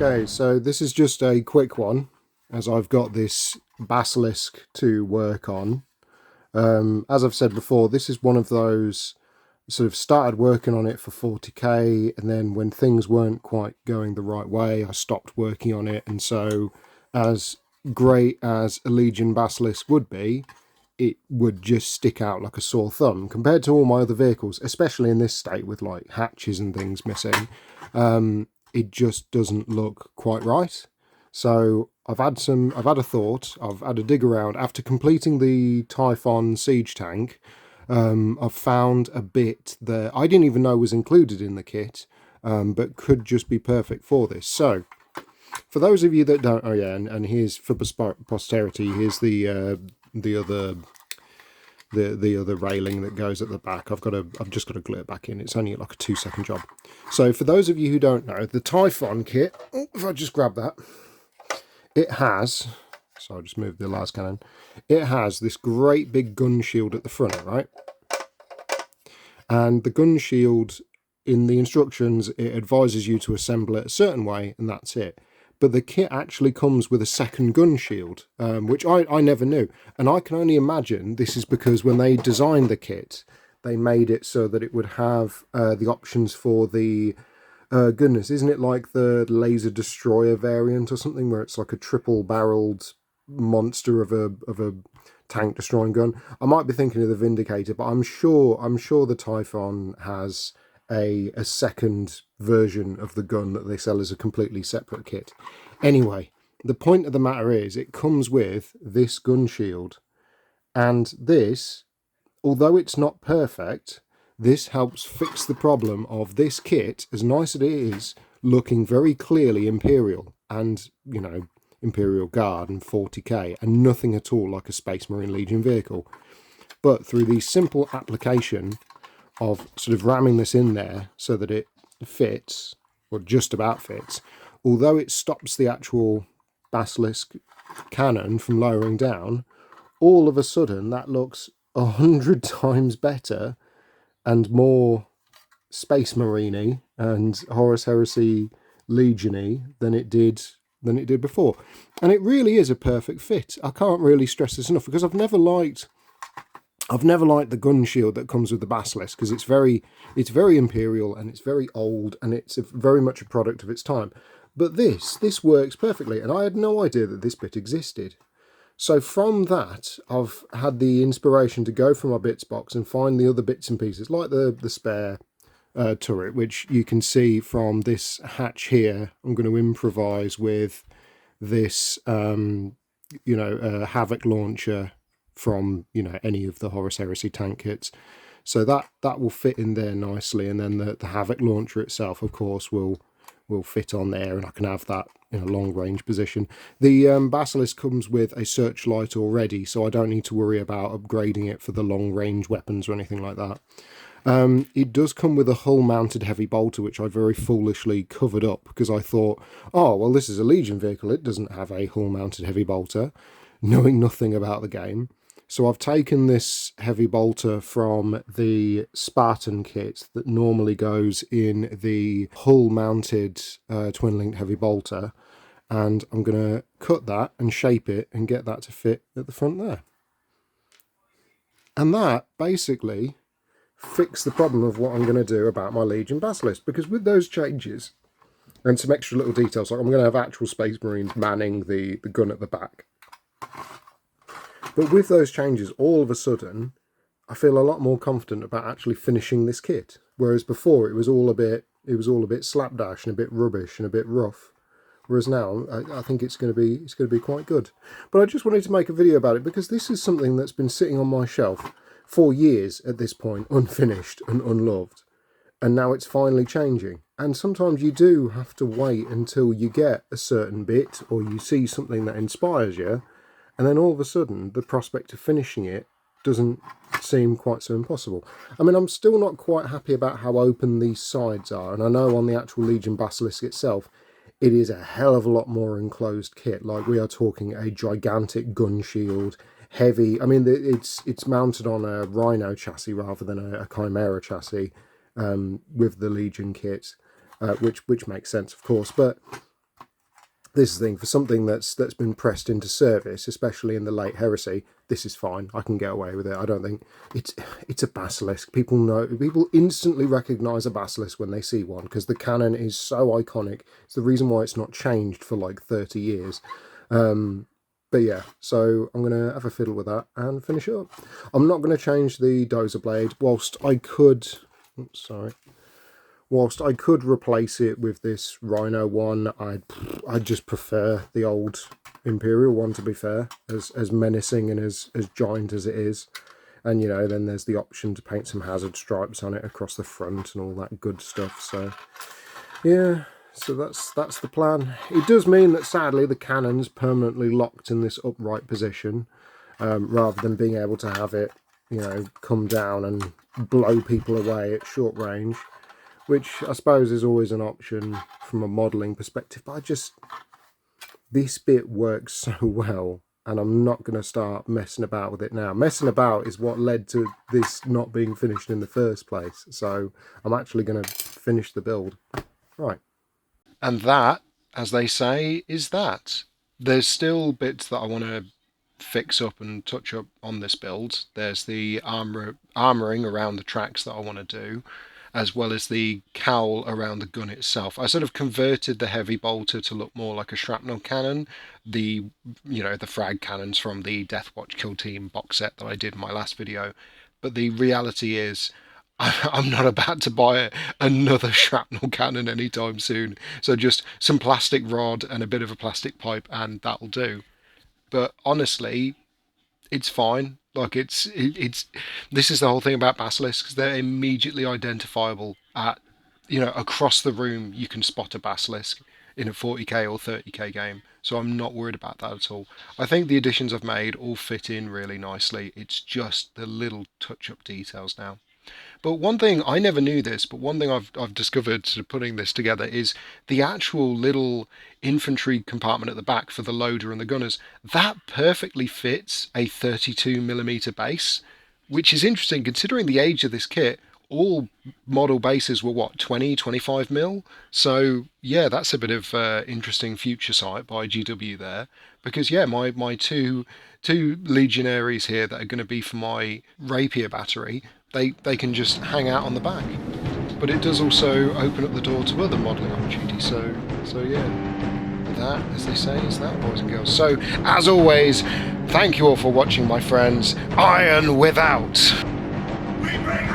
Okay, so this is just a quick one, as I've got this Basilisk to work on. As I've said before, this is one of those, sort of started working on it for 40k, and then when things weren't quite going the right way, I stopped working on it, and so as great as a Legion Basilisk would be, it would just stick out like a sore thumb compared to all my other vehicles, especially in this state with like hatches and things missing. It just doesn't look quite right. So I've had a thought, I've had a dig around. After completing the Typhon siege tank, I've found a bit that I didn't even know was included in the kit, but could just be perfect for this. So for those of you that don't, oh yeah, and here's for posterity, here's the other railing that goes at the back. I've just got to glue it back in. It's only like a 2-second job. So for those of you who don't know, the Typhon kit, if I just grab that, it has, so I'll just move the las cannon, it has this great big gun shield at the front, right? And the gun shield, in the instructions, it advises you to assemble it a certain way, and that's it. But the kit actually comes with a second gun shield, which I never knew. And I can only imagine this is because when they designed the kit, they made it so that it would have the options for the, goodness, isn't it like the laser destroyer variant or something, where it's like a triple-barreled monster of a tank destroying gun? I might be thinking of the Vindicator, but I'm sure the Typhon has a second version of the gun that they sell as a completely separate kit. Anyway, the point of the matter is it comes with this gun shield, and this, although it's not perfect, this helps fix the problem of this kit, as nice as it is, looking very clearly Imperial and, you know, Imperial Guard and 40k, and nothing at all like a Space Marine Legion vehicle. But through the simple application of sort of ramming this in there so that it fits, or just about fits, although it stops the actual Basilisk cannon from lowering down, all of a sudden that looks 100 times better and more Space Marine-y and Horus Heresy Legion-y than it did before. And it really is a perfect fit. I can't really stress this enough, because I've never liked the gun shield that comes with the Basilisk, because it's very Imperial and it's very old and it's very much a product of its time. But this works perfectly, and I had no idea that this bit existed. So from that, I've had the inspiration to go from my bits box and find the other bits and pieces, like the spare turret, which you can see from this hatch here. I'm going to improvise with this, Havoc launcher from, any of the Horus Heresy tank kits. So that will fit in there nicely, and then the Havoc launcher itself, of course, will fit on there, and I can have that in a long range position. The Basilisk comes with a searchlight already, so I don't need to worry about upgrading it for the long range weapons or anything like that. It does come with a hull mounted heavy bolter, which I very foolishly covered up, because I thought, oh well, this is a Legion vehicle, it doesn't have a hull mounted heavy bolter, knowing nothing about the game. So I've taken this heavy bolter from the Spartan kit that normally goes in the hull-mounted twin-linked heavy bolter, and I'm going to cut that and shape it and get that to fit at the front there. And that basically fixed the problem of what I'm going to do about my Legion Basilisk, because with those changes and some extra little details, like I'm going to have actual Space Marines manning the gun at the back. But with those changes, all of a sudden, I feel a lot more confident about actually finishing this kit. Whereas before, it was all a bit slapdash and a bit rubbish and a bit rough. Whereas now, I think it's going to be quite good. But I just wanted to make a video about it, because this is something that's been sitting on my shelf for years at this point, unfinished and unloved. And now it's finally changing. And sometimes you do have to wait until you get a certain bit, or you see something that inspires you, and then all of a sudden, the prospect of finishing it doesn't seem quite so impossible. I mean, I'm still not quite happy about how open these sides are, and I know on the actual Legion Basilisk itself, it is a hell of a lot more enclosed kit. Like, we are talking a gigantic gun shield, heavy. I mean, it's mounted on a Rhino chassis rather than a Chimera chassis with the Legion kit, which makes sense, of course. But this is the thing, for something that's been pressed into service, especially in the late Heresy, this is fine. I can get away with it. I don't think it's a basilisk. People instantly recognise a basilisk when they see one, because the cannon is so iconic. It's the reason why it's not changed for like 30 years. But yeah, so I'm going to have a fiddle with that and finish it up. I'm not going to change the dozer blade, whilst I could... Oops, sorry. Whilst I could replace it with this Rhino one, I'd just prefer the old Imperial one, to be fair, as menacing and as giant as it is. And, you know, then there's the option to paint some hazard stripes on it across the front and all that good stuff. So, yeah, so that's the plan. It does mean that, sadly, the cannon's permanently locked in this upright position, rather than being able to have it, you know, come down and blow people away at short range, which I suppose is always an option from a modelling perspective. But this bit works so well, and I'm not going to start messing about with it now. Messing about is what led to this not being finished in the first place. So I'm actually going to finish the build. Right. And that, as they say, is that. There's still bits that I want to fix up and touch up on this build. There's the armouring around the tracks that I want to do, as well as the cowl around the gun itself. I sort of converted the heavy bolter to look more like a shrapnel cannon. The frag cannons from the Deathwatch Kill Team box set that I did in my last video. But the reality is, I'm not about to buy another shrapnel cannon anytime soon. So just some plastic rod and a bit of a plastic pipe, and that'll do. But honestly, it's fine. Like, it's this is the whole thing about basilisks. They're immediately identifiable across the room. You can spot a basilisk in a 40k or 30k game. So I'm not worried about that at all. I think the additions I've made all fit in really nicely. It's just the little touch-up details now. But one thing, I never knew this, but one thing I've discovered sort of putting this together is the actual little infantry compartment at the back for the loader and the gunners. That perfectly fits a 32mm base, which is interesting considering the age of this kit. All model bases were, what, 20-25mm? So, yeah, that's a bit of interesting future sight by GW there. Because, yeah, my two legionaries here that are going to be for my rapier battery, they can just hang out on the back. But it does also open up the door to other modelling opportunities. So yeah, that, as they say, is that, boys and girls. So, as always, thank you all for watching, my friends. Iron without. We bring